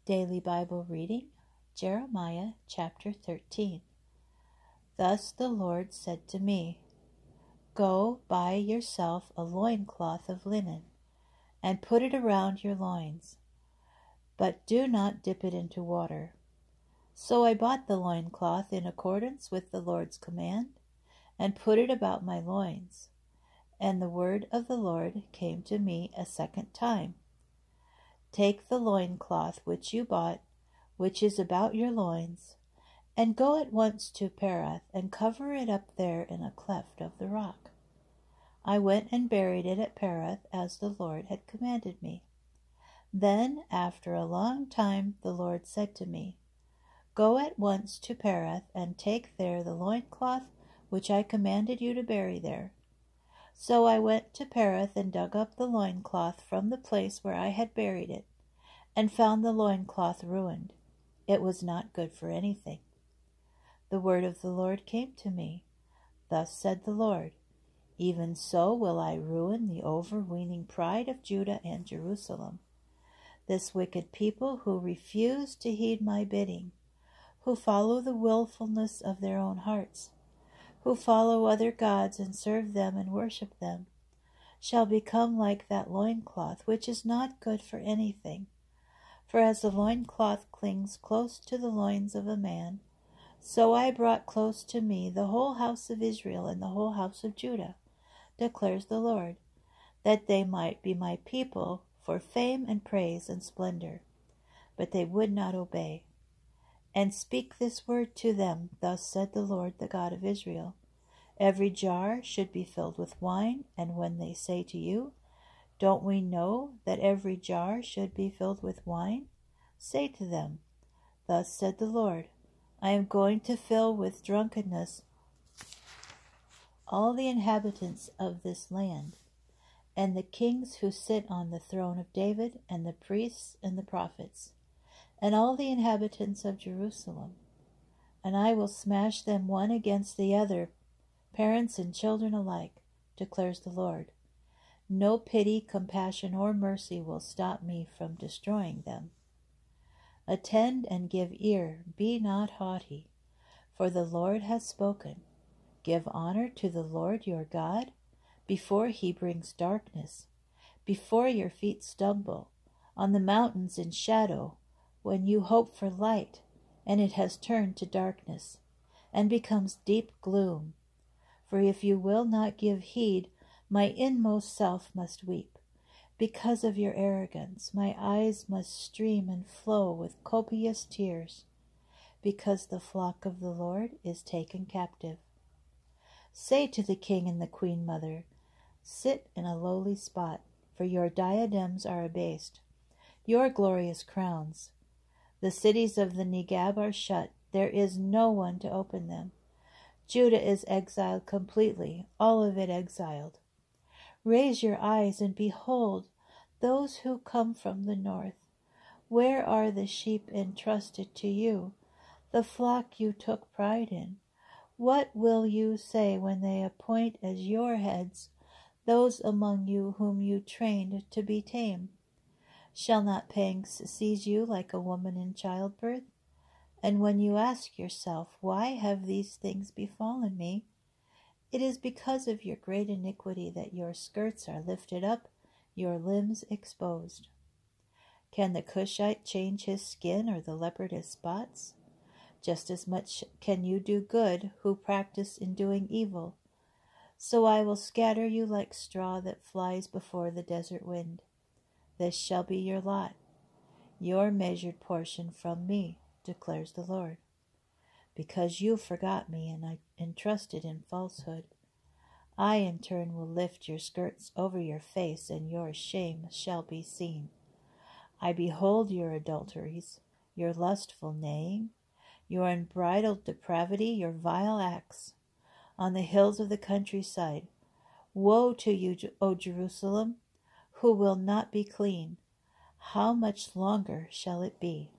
Daily Bible reading, Jeremiah chapter 13. Thus the Lord said to me, Go buy yourself a loincloth of linen, and put it around your loins, but do not dip it into water. So I bought the loincloth in accordance with the Lord's command, and put it about my loins. And the word of the Lord came to me a second time. Take the loincloth which you bought, which is about your loins, and go at once to Perath, and cover it up there in a cleft of the rock. I went and buried it at Perath, as the Lord had commanded me. Then, after a long time, the Lord said to me, Go at once to Perath, and take there the loincloth which I commanded you to bury there. So I went to Perath and dug up the loincloth from the place where I had buried it, and found the loincloth ruined. It was not good for anything. The word of the Lord came to me. Thus said the Lord, Even so will I ruin the overweening pride of Judah and Jerusalem, this wicked people who refuse to heed my bidding, who follow the willfulness of their own hearts, who follow other gods and serve them and worship them, shall become like that loincloth, which is not good for anything. For as the loincloth clings close to the loins of a man, so I brought close to me the whole house of Israel and the whole house of Judah, declares the Lord, that they might be my people for fame and praise and splendor. But they would not obey. And speak this word to them, thus said the Lord, the God of Israel. Every jar should be filled with wine, and when they say to you, Don't we know that every jar should be filled with wine? Say to them, Thus said the Lord, I am going to fill with drunkenness all the inhabitants of this land, and the kings who sit on the throne of David, and the priests and the prophets, and all the inhabitants of Jerusalem. And I will smash them one against the other, parents and children alike, declares the Lord. No pity, compassion, or mercy will stop me from destroying them. Attend and give ear, be not haughty, for the Lord has spoken. Give honor to the Lord your God, before he brings darkness, before your feet stumble, on the mountains in shadow, when you hope for light, and it has turned to darkness, and becomes deep gloom. For if you will not give heed, my inmost self must weep. Because of your arrogance, my eyes must stream and flow with copious tears, because the flock of the Lord is taken captive. Say to the king and the queen mother, Sit in a lowly spot, for your diadems are abased, your glorious crowns. The cities of the Negab are shut, there is no one to open them. Judah is exiled completely, all of it exiled. Raise your eyes and behold those who come from the north. Where are the sheep entrusted to you, the flock you took pride in? What will you say when they appoint as your heads those among you whom you trained to be tame? Shall not pangs seize you like a woman in childbirth? And when you ask yourself, Why have these things befallen me? It is because of your great iniquity that your skirts are lifted up, your limbs exposed. Can the Cushite change his skin, or the leopard his spots? Just as much can you do good who practice in doing evil. So I will scatter you like straw that flies before the desert wind. This shall be your lot, your measured portion from me, declares the Lord. Because you forgot me and I entrusted in falsehood, I in turn will lift your skirts over your face, and your shame shall be seen. I behold your adulteries, your lustful neighing, your unbridled depravity, your vile acts, on the hills of the countryside. Woe to you, O Jerusalem, who will not be clean. How much longer shall it be?